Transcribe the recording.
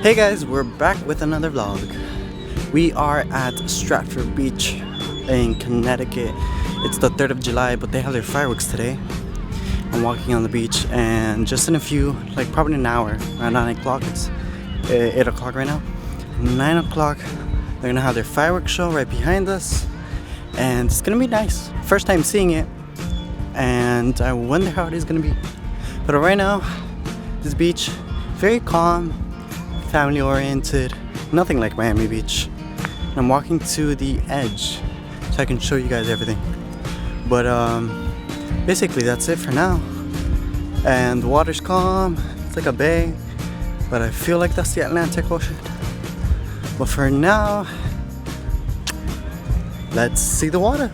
Hey guys, we're back with another vlog. We are at Stratford Beach in Connecticut. It's the 3rd of July, but they have their fireworks today. I'm walking on the beach and just in a few, like probably an hour, around 9 o'clock, it's 8 o'clock right now. 9 o'clock, they're gonna have their fireworks show right behind us. And it's gonna be nice. First time seeing it, and I wonder how it is gonna be. But right now, this beach, very calm, family oriented, nothing like Miami Beach. And I'm walking to the edge so I can show you guys everything. But basically that's it for now. And the water's calm, it's like a bay, but I feel like that's the Atlantic Ocean. But for now, let's see the water.